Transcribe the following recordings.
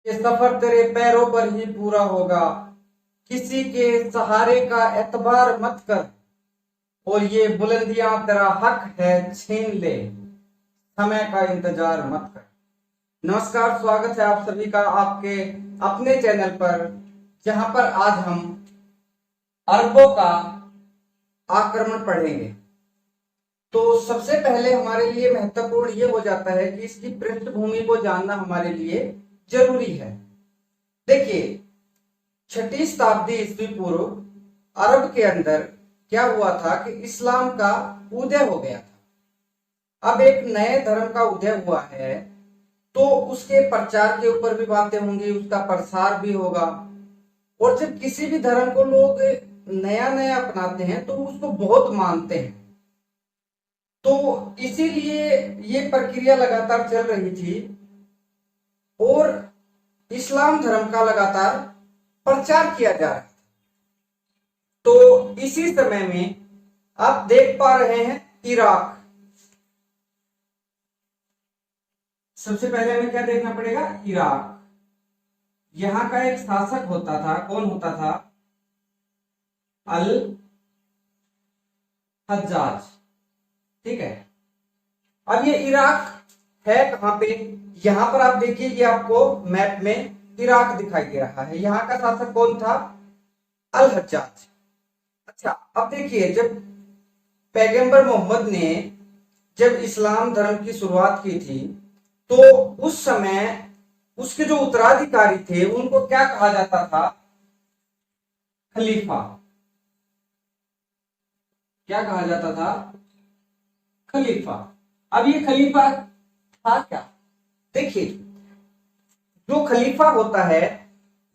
ये सफर तेरे पैरों पर ही पूरा होगा, किसी के सहारे का एतबार मत कर, और ये बुलंदियां तेरा हक है छीन ले, समय का इंतजार मत कर। नमस्कार, स्वागत है आप सभी का आपके अपने चैनल पर, जहां पर आज हम अरबों का आक्रमण पढ़ेंगे। तो सबसे पहले हमारे लिए महत्वपूर्ण ये हो जाता है कि इसकी पृष्ठभूमि को जानना हमारे लिए जरूरी है। देखिए, 6ठी शताब्दी ईस्वी पूर्व अरब के अंदर क्या हुआ था कि इस्लाम का उदय हो गया था। अब एक नए धर्म का उदय हुआ है, तो उसके प्रचार के ऊपर भी बातें होंगी, उसका प्रसार भी होगा। और जब किसी भी धर्म को लोग नया नया अपनाते हैं तो उसको बहुत मानते हैं, तो इसीलिए ये प्रक्रिया लगातार चल रही थी और इस्लाम धर्म का लगातार प्रचार किया जा रहा था। तो इसी समय में आप देख पा रहे हैं इराक। सबसे पहले हमें क्या देखना पड़ेगा? इराक। यहां का एक शासक होता था, कौन होता था? अल हज्जाज। ठीक है। अब ये इराक है कहां पे? यहां पर आप देखिए, ये आपको मैप में इराक दिखाई दे रहा है। यहां का शासक कौन था? अल हज्जाज। अच्छा, अब देखिए, जब पैगंबर मोहम्मद ने जब इस्लाम धर्म की शुरुआत की थी, तो उस समय उसके जो उत्तराधिकारी थे उनको क्या कहा जाता था? खलीफा। क्या कहा जाता था? खलीफा। अब ये खलीफा था क्या? देखिए, जो खलीफा होता है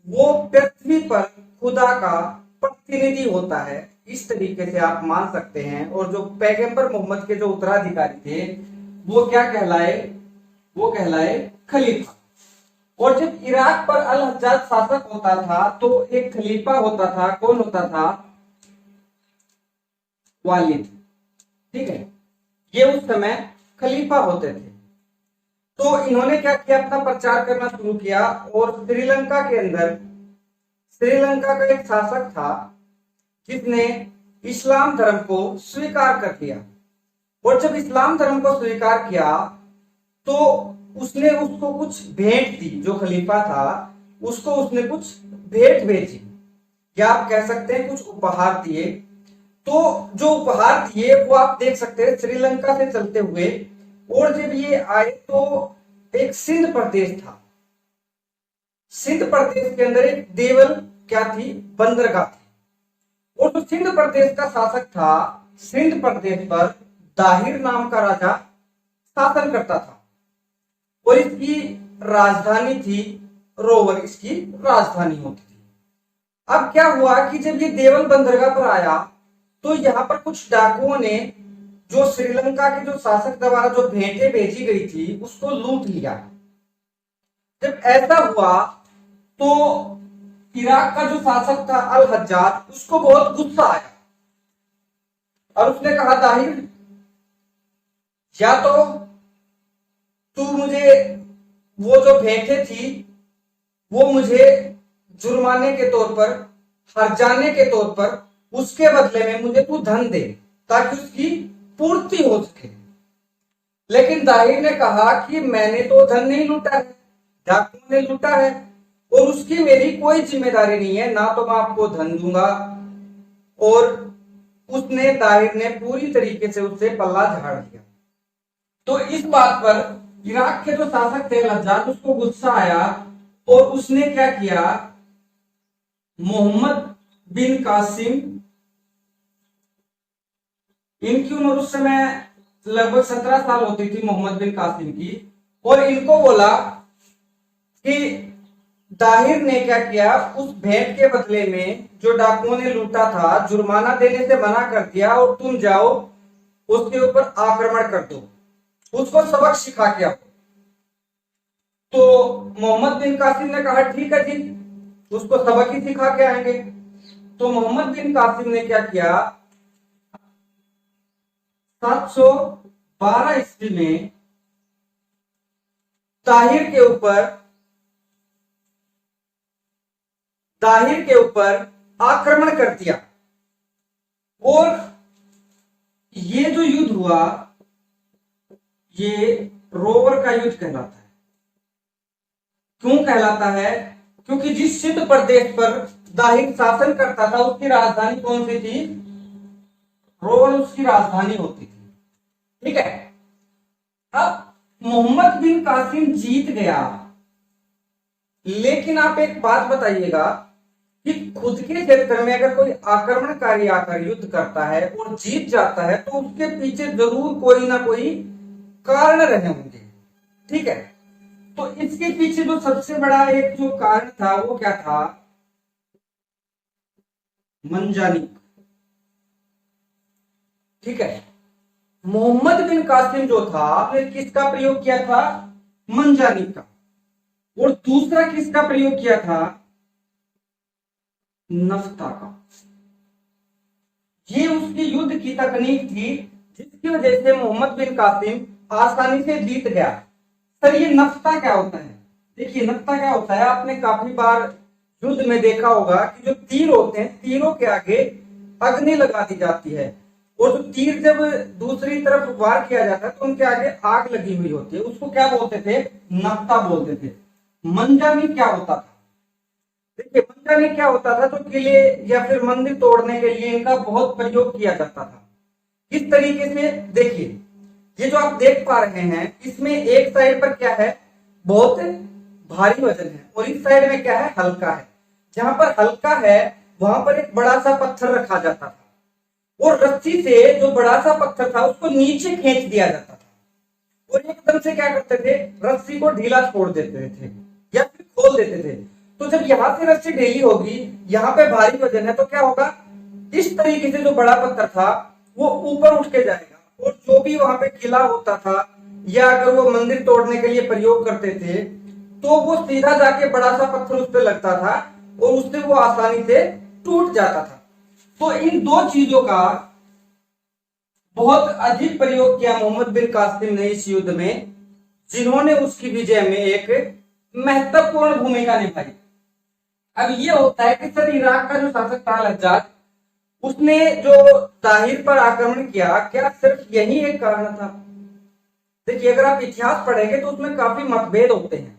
वो पृथ्वी पर खुदा का प्रतिनिधि होता है, इस तरीके से आप मान सकते हैं। और जो पैगंबर मोहम्मद के जो उत्तराधिकारी थे वो क्या कहलाए? वो कहलाए खलीफा। और जब इराक पर अल हज्जाज शासक होता था तो एक खलीफा होता था, कौन होता था? वालिद। ठीक है, ये उस समय खलीफा होते थे। तो इन्होंने क्या किया? अपना प्रचार करना शुरू किया। और श्रीलंका के अंदर, श्रीलंका का एक शासक था जिसने इस्लाम धर्म को स्वीकार कर लिया। और जब इस्लाम धर्म को स्वीकार किया तो उसने उसको कुछ भेंट दी। जो खलीफा था उसको उसने कुछ भेंट भेजी, या आप कह सकते हैं कुछ उपहार दिए। तो जो उपहार दिए वो आप देख सकते हैं श्रीलंका से चलते हुए, और जब ये आए तो एक सिंध प्रदेश था। सिंध प्रदेश के अंदर एक देवल क्या थी? बंदरगाह थी। और जो सिंध प्रदेश का शासक था, सिंध प्रदेश पर दाहिर नाम का राजा शासन करता था, और इसकी राजधानी थी रोवर। इसकी राजधानी होती थी। अब क्या हुआ कि जब ये देवल बंदरगाह पर आया तो यहां पर कुछ डाकुओं ने जो श्रीलंका के जो शासक द्वारा जो भेंटें भेजी गई थी उसको लूट लिया। जब ऐसा हुआ तो इराक का जो शासक था अल हज्जाज, उसको बहुत गुस्सा आया और उसने कहा, दाहिर, या तो तू मुझे वो जो भेंटें थी वो मुझे जुर्माने के तौर पर, हर्जाने के तौर पर, उसके बदले में मुझे तू धन दे ताकि उसकी पूर्ति हो सके। लेकिन दाहिर ने कहा कि मैंने तो धन नहीं लूटा है, डाकुओं ने लूटा है, और उसकी मेरी कोई जिम्मेदारी नहीं है, ना तो मैं आपको धन दूंगा। और उसने, दाहिर ने पूरी तरीके से उससे पल्ला झाड़ दिया। तो इस बात पर इराक के जो शासक थे हज्जाज, उसको गुस्सा आया और उसने क्या किया? मोहम्मद बिन कासिम, इनकी उम्र उस समय लगभग 17 साल होती थी मोहम्मद बिन कासिम की, और इनको बोला कि दाहिर ने क्या किया? उस भेंट के बदले में जो डाकुओं ने लूटा था, जुर्माना देने से मना कर दिया, और तुम जाओ उसके ऊपर आक्रमण कर दो, उसको सबक सिखा के आओ। तो मोहम्मद बिन कासिम ने कहा, ठीक है जी, उसको सबक ही सिखा के आएंगे। तो मोहम्मद बिन कासिम ने क्या किया? 712 ईस्वी में ताहिर के ऊपर दाहिर के ऊपर आक्रमण कर दिया। और ये जो युद्ध हुआ ये रोवर का युद्ध कहलाता है। क्यों कहलाता है? क्योंकि जिस सिंध प्रदेश पर दाहिर शासन करता था उसकी राजधानी कौन सी थी? रोवर उसकी राजधानी होती थी। ठीक है। अब मोहम्मद बिन कासिम जीत गया, लेकिन आप एक बात बताइएगा कि खुद के क्षेत्र में अगर कोई आक्रमणकारी आकर युद्ध करता है और जीत जाता है तो उसके पीछे जरूर कोई ना कोई कारण रहे होंगे। ठीक है। तो इसके पीछे जो सबसे बड़ा एक जो कारण था वो क्या था? मंजानिक। ठीक है। मोहम्मद बिन कासिम जो था आपने किसका प्रयोग किया था? मंजानिक का। और दूसरा किसका प्रयोग किया था? नफ्ता का। ये उसकी युद्ध की तकनीक थी जिसकी वजह से मोहम्मद बिन कासिम आसानी से जीत गया। सर ये नफ्ता क्या होता है? देखिए नफ्ता क्या होता है, आपने काफी बार युद्ध में देखा होगा कि जो तीर होते हैं तीरों के आगे अग्नि लगा दी जाती है और जो तीर जब दूसरी तरफ वार किया जाता है तो उनके आगे आग लगी हुई होती है। उसको क्या बोलते थे? नफ्ता बोलते थे। मंजानिक क्या होता था? देखिए मंजानिक क्या होता था, तो किले या फिर मंदिर तोड़ने के लिए इनका बहुत प्रयोग किया जाता था। किस तरीके से? देखिए ये जो आप देख पा रहे हैं इसमें एक साइड पर क्या है? बहुत भारी वजन है और इस साइड में क्या है? हल्का है। जहां पर हल्का है वहां पर एक बड़ा सा पत्थर रखा जाता था और रस्सी से जो बड़ा सा पत्थर था उसको नीचे खींच दिया जाता था और एकदम से क्या करते थे? रस्सी को ढीला छोड़ देते थे या फिर खोल देते थे। तो जब यहां से रस्सी ढीली होगी, यहाँ पे भारी वजन है, तो क्या होगा? इस तरीके से जो बड़ा पत्थर था वो ऊपर उठ के जाएगा और जो भी वहां पे किला होता था या अगर वो मंदिर तोड़ने के लिए प्रयोग करते थे तो वो सीधा जाके बड़ा सा पत्थर उस पर लगता था और उससे वो आसानी से टूट जाता था। तो इन दो चीजों का बहुत अधिक प्रयोग किया मोहम्मद बिन कासिम ने इस युद्ध में, जिन्होंने उसकी विजय में एक महत्वपूर्ण भूमिका निभाई। अब ये होता है कि सर इराक का जो शासक था हज्जाज, उसने जो ताहिर पर आक्रमण किया, क्या सिर्फ यही एक कारण था? देखिए अगर आप इतिहास पढ़ेंगे तो उसमें काफी मतभेद होते हैं।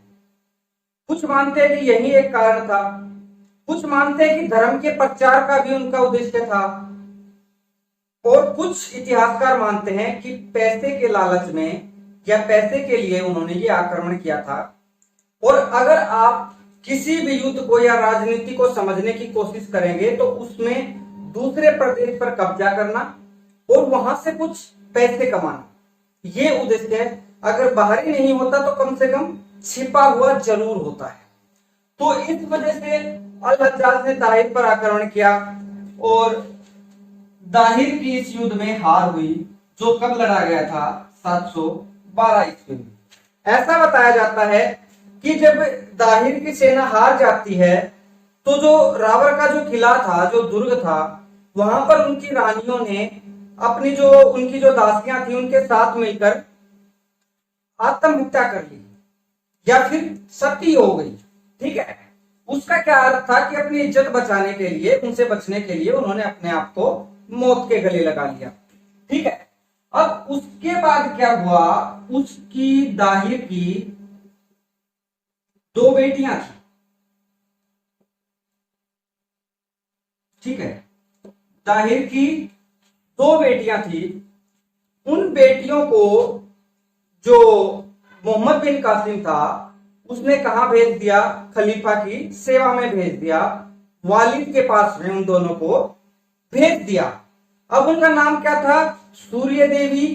कुछ मानते हैं कि यही एक कारण था, कुछ मानते हैं कि धर्म के प्रचार का भी उनका उद्देश्य था, और कुछ इतिहासकार मानते हैं कि पैसे के लालच में या पैसे के लिए उन्होंने ये आक्रमण किया था। और अगर आप किसी भी युद्ध को या राजनीति को समझने की कोशिश करेंगे तो उसमें दूसरे प्रदेश पर कब्जा करना और वहां से कुछ पैसे कमाना, ये उद्देश्य है। अगर बाहरी नहीं होता तो कम से कम छिपा हुआ जरूर होता है। तो इस वजह से अल हज्जाज ने ताहिर पर आक्रमण किया और दाहिर की इस युद्ध में हार हुई, जो कब लड़ा गया था? 712 ईस्वी में। ऐसा बताया जाता है कि जब दाहिर की सेना हार जाती है तो जो रावर का जो किला था, जो दुर्ग था, वहां पर उनकी रानियों ने अपनी जो उनकी जो दासियां थी उनके साथ मिलकर आत्महत्या कर ली या फिर सती हो गई। ठीक है। उसका क्या अर्थ था कि अपनी इज्जत बचाने के लिए, उनसे बचने के लिए उन्होंने अपने आप को मौत के गले लगा लिया। ठीक है। अब उसके बाद क्या हुआ? उसकी दाहिर की दो बेटियां थी। ठीक है। दाहिर की दो बेटियां थी। उन बेटियों को जो मोहम्मद बिन कासिम था उसने कहां भेज दिया? खलीफा की सेवा में भेज दिया, वालिद के पास में उन दोनों को भेज दिया। अब उनका नाम क्या था? सूर्य देवी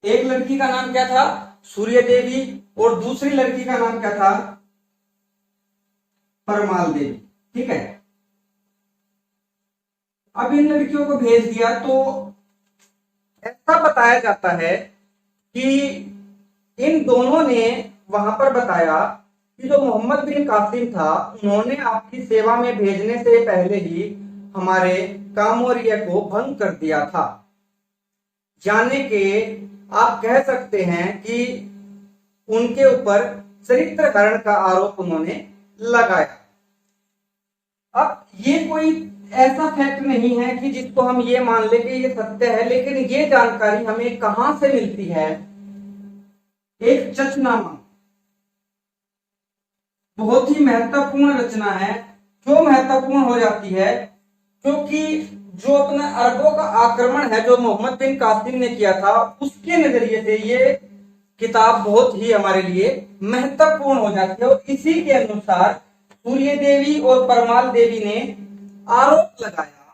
एक लड़की का नाम क्या था? सूर्य देवी। और दूसरी लड़की का नाम क्या था? परमाल देवी। ठीक है। अब इन लड़कियों को भेज दिया तो ऐसा बताया जाता है कि इन दोनों ने वहां पर बताया कि जो मोहम्मद बिन कासिम था उन्होंने आपकी सेवा में भेजने से पहले ही हमारे कामोरिया को भंग कर दिया था। यानी कि आप कह सकते हैं कि उनके ऊपर चरित्र हरण का आरोप उन्होंने लगाया। अब ये कोई ऐसा फैक्ट नहीं है कि जिसको हम ये मान ले कि ये सत्य है, लेकिन ये जानकारी हमें कहां से मिलती है? एक चचनामा, बहुत ही महत्वपूर्ण रचना है। क्यों महत्वपूर्ण हो जाती है? क्योंकि जो अपना अरबों का आक्रमण है जो मोहम्मद बिन कासिम ने किया था, उसके नजरिए से ये किताब बहुत ही हमारे लिए महत्वपूर्ण हो जाती है। और इसी के अनुसार सूर्य देवी और परमाल देवी ने आरोप लगाया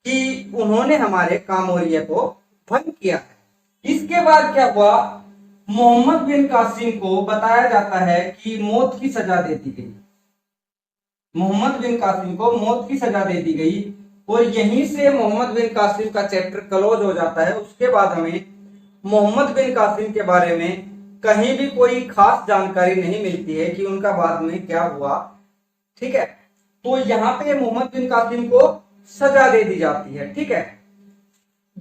कि उन्होंने हमारे कामोरिया को भंग किया है। इसके बाद क्या हुआ? मोहम्मद बिन कासिम को बताया जाता है कि मौत की सजा दे दी गई। मोहम्मद बिन कासिम को मौत की सजा दे दी गई और यहीं से मोहम्मद बिन कासिम का चैप्टर क्लोज हो जाता है। उसके बाद हमें मोहम्मद बिन कासिम के बारे में कहीं भी कोई खास जानकारी नहीं मिलती है कि उनका बाद में क्या हुआ। ठीक है, तो यहाँ पे मोहम्मद बिन कासिम को सजा दे दी जाती है। ठीक है,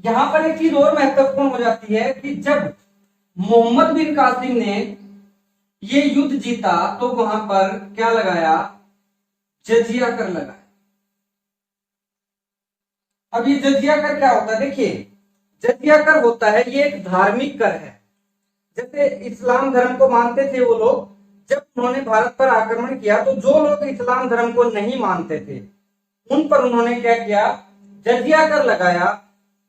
यहां पर एक चीज और महत्वपूर्ण हो जाती है कि जब मोहम्मद बिन कासिम ने ये युद्ध जीता तो वहां पर क्या लगाया? जजिया कर लगाया। अब ये जजिया कर क्या होता है? देखिए, जजिया कर होता है, ये एक धार्मिक कर है। जैसे इस्लाम धर्म को मानते थे वो लोग, जब उन्होंने भारत पर आक्रमण किया तो जो लोग इस्लाम धर्म को नहीं मानते थे उन पर उन्होंने क्या किया? जजिया कर लगाया।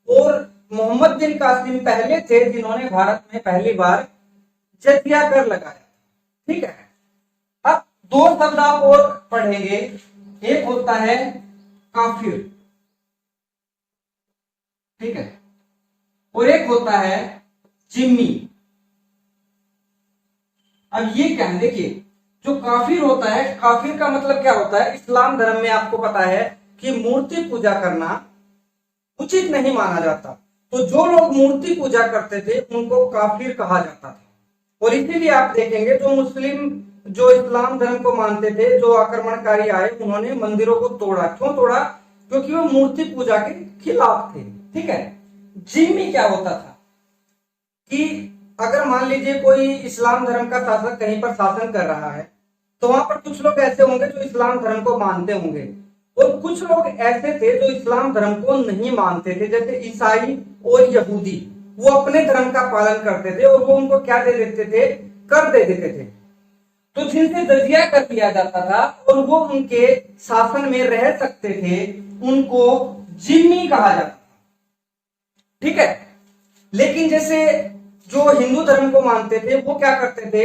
और मोहम्मद बिन कासिम पहले थे जिन्होंने भारत में पहली बार जजिया कर लगाया। ठीक है, अब दो शब्द आप और पढ़ेंगे, एक होता है काफिर, ठीक है, और एक होता है जिम्मी। अब ये क्या है? देखिए, जो काफिर होता है, काफिर का मतलब क्या होता है? इस्लाम धर्म में आपको पता है कि मूर्ति पूजा करना उचित नहीं माना जाता, तो जो लोग मूर्ति पूजा करते थे उनको काफिर कहा जाता था। और इसीलिए आप देखेंगे जो मुस्लिम, जो इस्लाम धर्म को मानते थे, जो आक्रमणकारी आए, उन्होंने मंदिरों को तोड़ा। क्यों तोड़ा? क्योंकि वो मूर्ति पूजा के खिलाफ थे। ठीक है, जिम्मी क्या होता था कि अगर मान लीजिए कोई इस्लाम धर्म का शासक कहीं पर शासन कर रहा है तो वहां पर कुछ लोग ऐसे होंगे जो इस्लाम धर्म को मानते होंगे और कुछ लोग ऐसे थे जो इस्लाम धर्म को नहीं मानते थे, जैसे ईसाई और यहूदी। वो अपने धर्म का पालन करते थे और वो उनको क्या दे देते थे? कर दे देते थे। तो जिनसे जजिया कर दिया जाता था और वो उनके शासन में रह सकते थे, उनको जिम्मी कहा जाता था। ठीक है, लेकिन जैसे जो हिंदू धर्म को मानते थे वो क्या करते थे?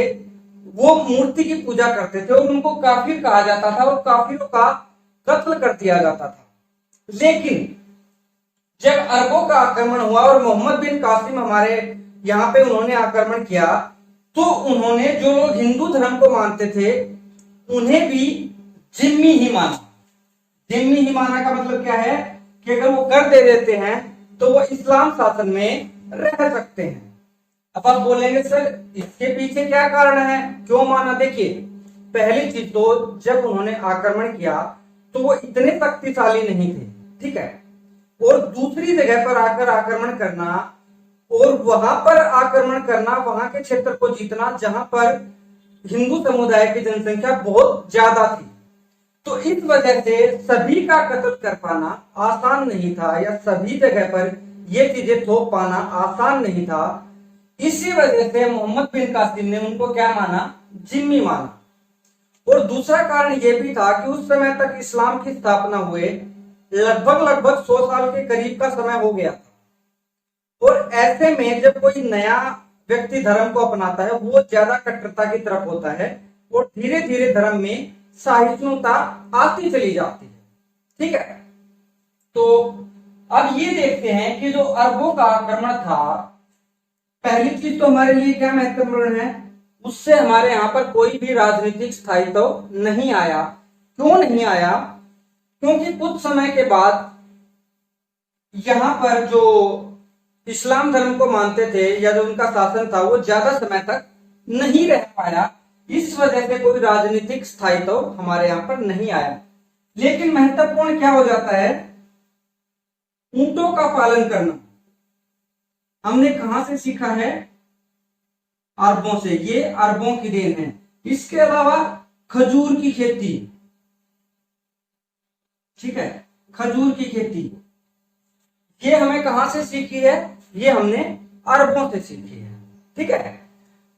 वो मूर्ति की पूजा करते थे और उनको काफिर कहा जाता था और काफिरों का कत्ल कर दिया जाता था। लेकिन जब अरबों का आक्रमण हुआ और मोहम्मद बिन कासिम हमारे यहाँ पे उन्होंने आक्रमण किया तो उन्होंने, जो लोग हिंदू धर्म को मानते थे, उन्हें भी जिम्मी ही माना। जिम्मी ही माना का मतलब क्या है कि अगर वो कर दे देते हैं तो वो इस्लाम शासन में रह सकते हैं। अब आप बोलेंगे सर इसके पीछे क्या कारण है, क्यों माना? देखिए, पहली चीज तो जब उन्होंने आक्रमण किया तो वो इतने शक्तिशाली नहीं थे। ठीक है, और दूसरी जगह पर आकर आक्रमण करना और वहां पर आक्रमण करना, वहां के क्षेत्र को जीतना जहां पर हिंदू समुदाय की जनसंख्या बहुत ज्यादा थी, तो इस वजह से सभी का कत्ल कर पाना आसान नहीं था, या सभी जगह पर ये चीजें थोप पाना आसान नहीं था। इसी वजह से मोहम्मद बिन कासिम ने उनको क्या माना? जिम्मी माना। और दूसरा कारण यह भी था कि उस समय तक इस्लाम की स्थापना हुए लगभग 100 साल के करीब का समय हो गया था। और ऐसे में जब कोई नया व्यक्ति धर्म को अपनाता है वो ज्यादा कट्टरता की तरफ होता है और धीरे धीरे धर्म में सहिष्णुता आती चली जाती है। ठीक है, तो अब ये देखते हैं कि जो अरबों का आक्रमण था, पहली चीज तो हमारे लिए क्या महत्वपूर्ण है? उससे हमारे यहाँ पर कोई भी राजनीतिक स्थायित्व तो नहीं आया। क्यों नहीं आया? क्योंकि कुछ समय के बाद यहाँ पर जो इस्लाम धर्म को मानते थे या जो उनका शासन था वो ज्यादा समय तक नहीं रह पाया। इस वजह से कोई राजनीतिक स्थायित्व तो हमारे यहाँ पर नहीं आया। लेकिन महत्वपूर्ण क्या हो जाता है? ऊंटों का पालन करना। हमने कहां से सीखा है? अरबों से, ये अरबों की देन है। इसके अलावा खजूर की खेती, ठीक है, खजूर की खेती ये हमें कहां से सीखी है? ये हमने अरबों से सीखी है, ठीक है।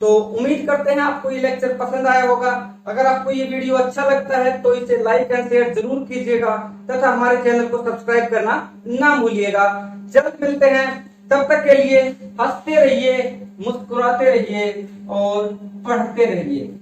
तो उम्मीद करते हैं आपको ये लेक्चर पसंद आया होगा। अगर आपको ये वीडियो अच्छा लगता है तो इसे लाइक एंड शेयर जरूर कीजिएगा तथा हमारे चैनल को सब्सक्राइब करना ना भूलिएगा। जल्द मिलते हैं, तब तक के लिए हंसते रहिए, मुस्कुराते रहिए और पढ़ते रहिए।